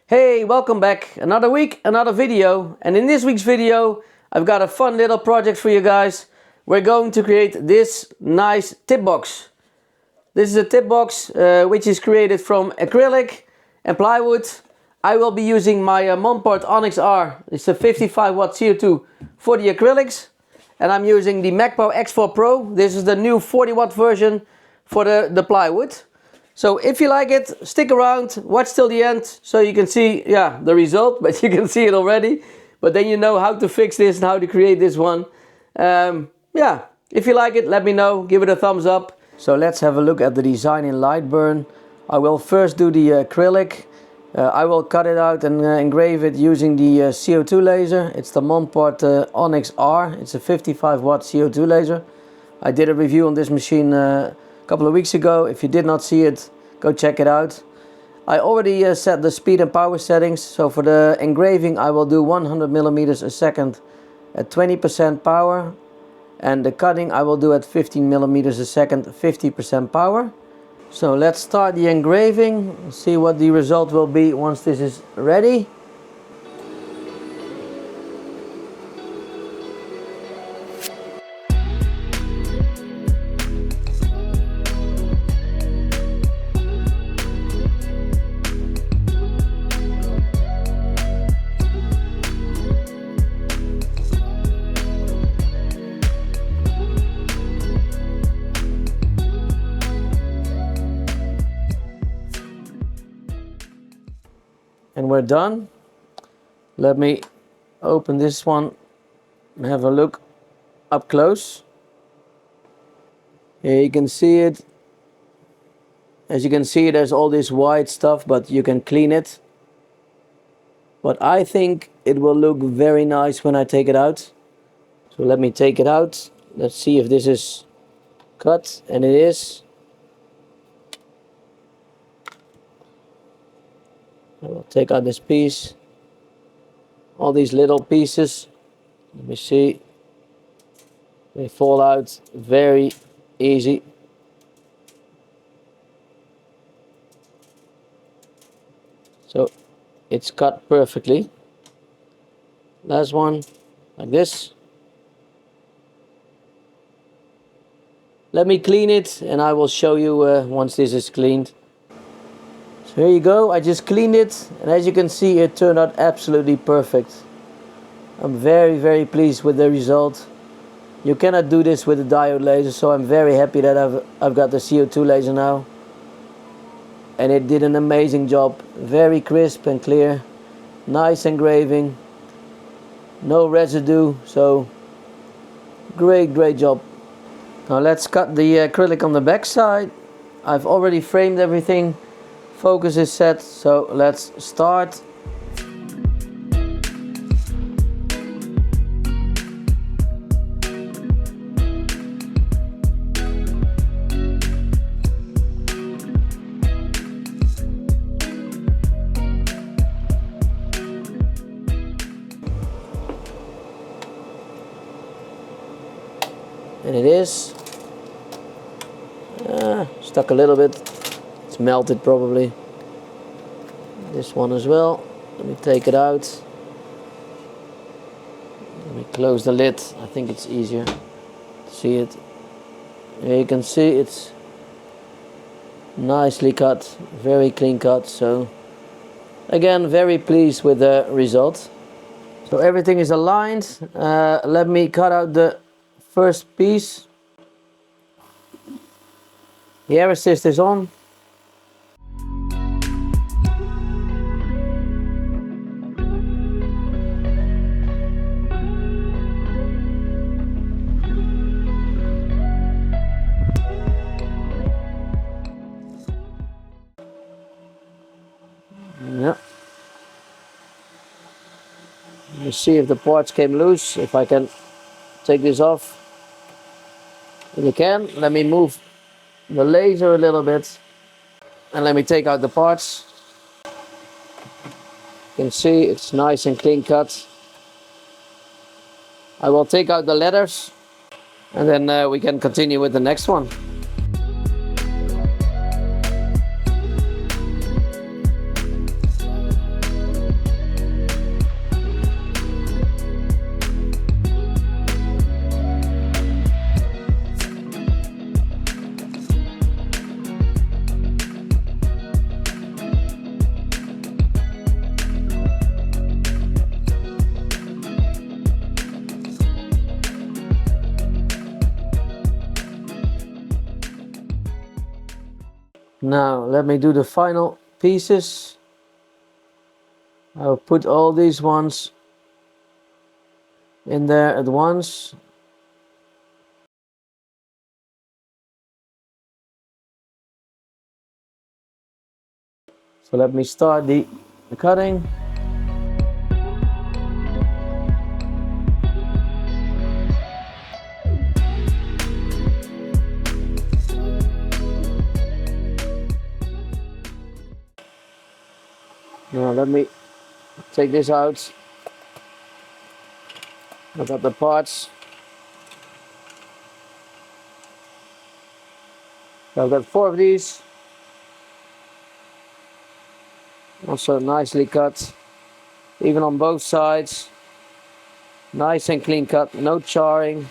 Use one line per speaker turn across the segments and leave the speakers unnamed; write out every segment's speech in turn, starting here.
Hey, welcome back. Another week, another video. And in this week's video, I've got a fun little project for you guys. We're going to create this nice tip box. This is a tip box which is created from acrylic and plywood. I will be using my Monport Onyx-R. It's a 55 watt CO2 for the acrylics. And I'm using the Mecpow X4 Pro. This is the new 40 watt version for the plywood. So if you like it, stick around, watch till the end so you can see the result, but you can see it already. But then you know how to fix this and how to create this one. If you like it, let me know, give it a thumbs up. So let's have a look at the design in Lightburn. I will first do the acrylic. I will cut it out and engrave it using the CO2 laser. It's the Monport Onyx-R. It's a 55 watt CO2 laser. I did a review on this machine couple of weeks ago. If you did not see it, go check it out. I already set the speed and power settings. So for the engraving I will do 100 millimeters a second at 20% power, and the cutting I will do at 15 millimeters a second, 50% power. So let's start the engraving, see what the result will be once this is ready. And we're done. Let me open this one and have a look up close. Here you can see it. As you can see, there's all this white stuff, but you can clean it. But I think it will look very nice when I take it out. So let me take it out. Let's see if this is cut, and it is. I will take out this piece, all these little pieces. Let me see, they fall out very easy. So it's cut perfectly. Last one, like this. Let me clean it and I will show you once this is cleaned. Here you go, I just cleaned it, and as you can see it turned out absolutely perfect. I'm very pleased with the result. You cannot do this with a diode laser, so I'm very happy that I've got the CO2 laser now. And it did an amazing job, very crisp and clear, nice engraving, no residue, so great job. Now let's cut the acrylic on the back side. I've already framed everything. Focus is set, so let's start. And it is stuck a little bit. It's melted probably. This one as well. Let me take it out. Let me close the lid. I think it's easier to see it. Here you can see it's nicely cut, very clean cut. So again, very pleased with the result. So everything is aligned. Let me cut out the first piece. The air assist is on. Yeah. Let me see if the parts came loose, if I can take this off. If you can, let me move the laser a little bit and let me take out the parts. You can see it's nice and clean cut. I will take out the letters and then we can continue with the next one. Now let me do the final pieces. I'll put all these ones in there at once. So let me start the cutting. Now let me take this out. I got the parts. I've got 4 of these. Also nicely cut, even on both sides. Nice and clean cut, no charring.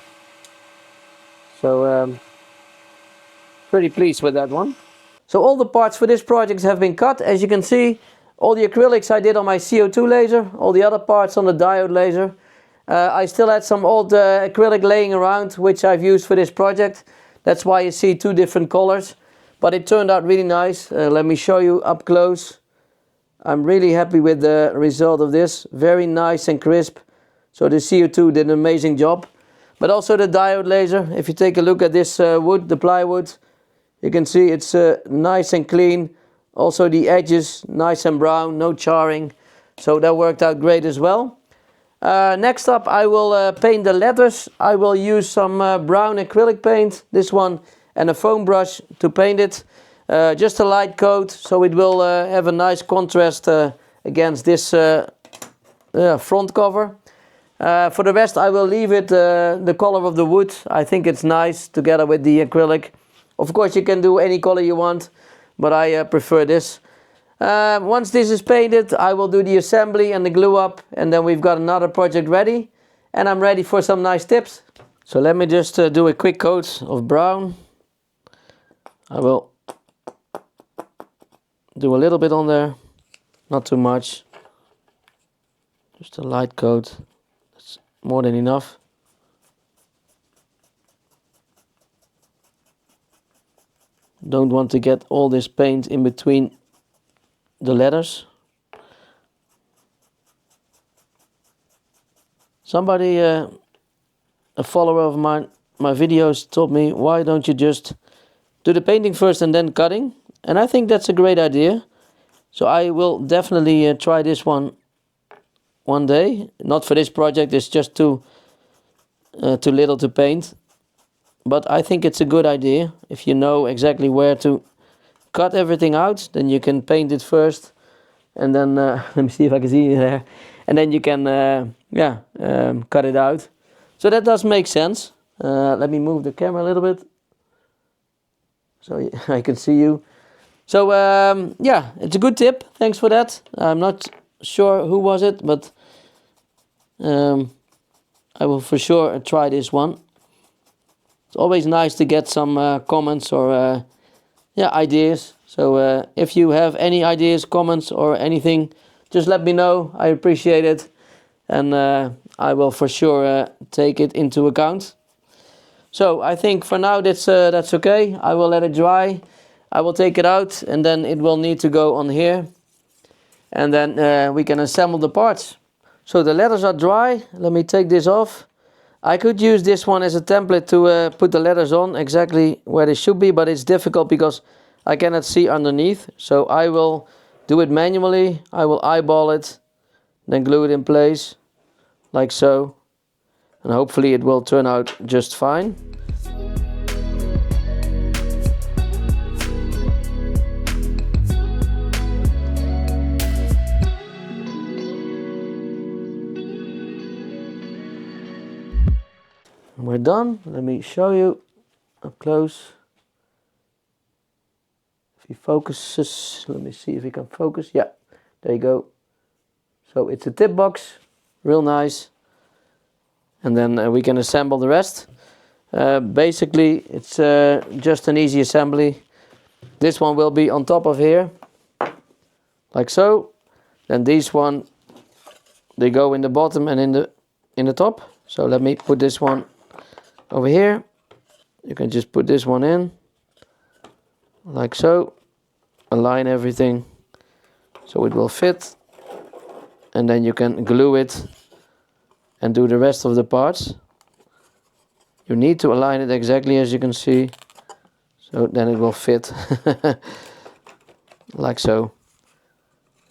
So pretty pleased with that one. So all the parts for this project have been cut. As you can see, all the acrylics I did on my CO2 laser, all the other parts on the diode laser. I still had some old acrylic laying around, which I've used for this project. That's why you see 2 different colors. But it turned out really nice. Let me show you up close. I'm really happy with the result of this. Very nice and crisp. So the CO2 did an amazing job. But also the diode laser. If you take a look at this wood, the plywood, you can see it's nice and clean. Also the edges, nice and brown, no charring. So that worked out great as well. Next up, I will paint the letters. I will use some brown acrylic paint, this one, and a foam brush to paint it. Just a light coat, so it will have a nice contrast against this front cover. For the rest, I will leave it the color of the wood. I think it's nice together with the acrylic. Of course, you can do any color you want, but I prefer this. Once this is painted, I will do the assembly and the glue up, and then we've got another project ready, and I'm ready for some nice tips. So let me just do a quick coat of brown. I will do a little bit on there, not too much, just a light coat, that's more than enough. Don't want to get all this paint in between the letters. Somebody, a follower of my videos, told me, why don't you just do the painting first and then cutting? And I think that's a great idea. So I will definitely try this one day. Not for this project, it's just too little to paint. But I think it's a good idea. If you know exactly where to cut everything out, then you can paint it first. And then, let me see if I can see you there. And then you can, cut it out. So that does make sense. Let me move the camera a little bit, so I can see you. So yeah, it's a good tip. Thanks for that. I'm not sure who was it, but I will for sure try this one. It's always nice to get some comments or ideas. So if you have any ideas, comments or anything, just let me know. I appreciate it, and I will for sure take it into account. So I think for now that's okay. I will let it dry. I will take it out, and then it will need to go on here, and then we can assemble the parts. So the letters are dry. Let me take this off. I could use this one as a template to put the letters on exactly where they should be, but it's difficult because I cannot see underneath. So I will do it manually. I will eyeball it, then glue it in place like so, and hopefully it will turn out just fine. We're done. Let me show you up close. If he focuses, let me see if he can focus. Yeah, there you go. So it's a tip box, real nice. And then we can assemble the rest. Basically, it's just an easy assembly. This one will be on top of here, like so. Then these one, they go in the bottom and in the top. So let me put this one over here. You can just put this one in, like so. align everything so it will fit, and then you can glue it and do the rest of the parts. You need to align it exactly, as you can see, so then it will fit like so.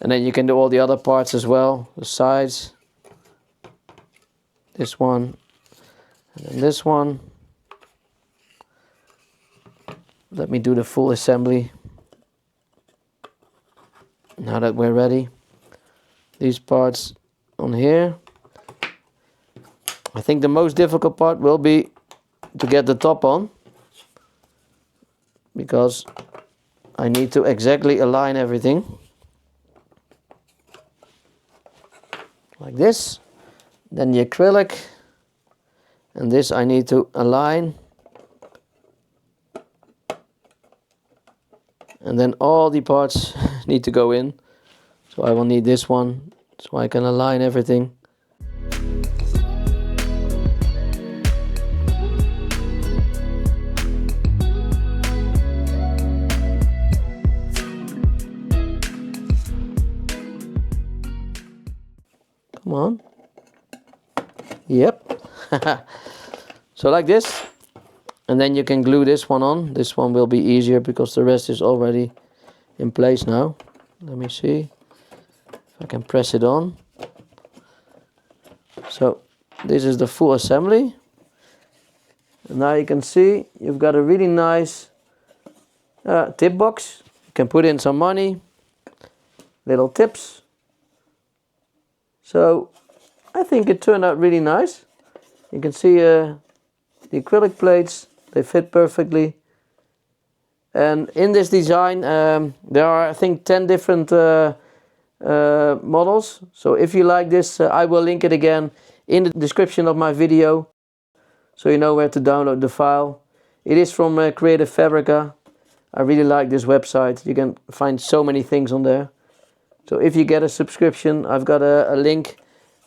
And then you can do all the other parts as well, the sides, this one, and then this one. Let me do the full assembly now that we're ready. These parts on here. I think the most difficult part will be to get the top on, because I need to exactly align everything like this. Then the acrylic, and this I need to align, and then all the parts need to go in. So I will need this one so I can align everything. Come on. Yep. So like this. And then you can glue this one on. This one will be easier because the rest is already in place now. Let me see if I can press it on. So this is the full assembly. And now you can see you've got a really nice tip box. You can put in some money, little tips. So I think it turned out really nice. You can see the acrylic plates, they fit perfectly. And in this design there are, I think, 10 different models. So if you like this, I will link it again in the description of my video, so you know where to download the file. It is from Creative Fabrica. I really like this website. You can find so many things on there. So if you get a subscription, I've got a link.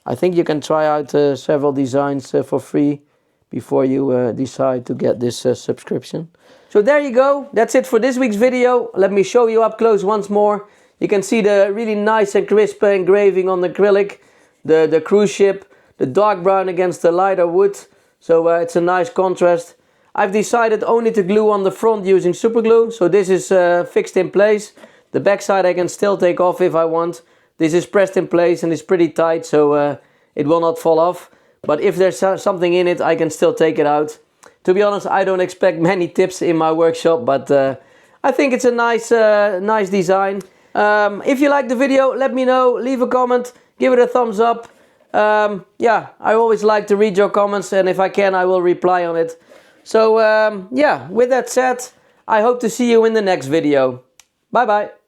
I think you can try out several designs for free before you decide to get this subscription. So there you go. That's it for this week's video. Let me show you up close once more. You can see the really nice and crisp engraving on the acrylic, the cruise ship, the dark brown against the lighter wood. So it's a nice contrast. I've decided only to glue on the front using super glue. So this is fixed in place. The back side I can still take off if I want. This is pressed in place and it's pretty tight, so it will not fall off. But if there's something in it, I can still take it out. To be honest, I don't expect many tips in my workshop, but I think it's a nice design. If you like the video, let me know. Leave a comment, give it a thumbs up. Yeah, I always like to read your comments, and if I can, I will reply on it. So yeah, with that said, I hope to see you in the next video. Bye bye.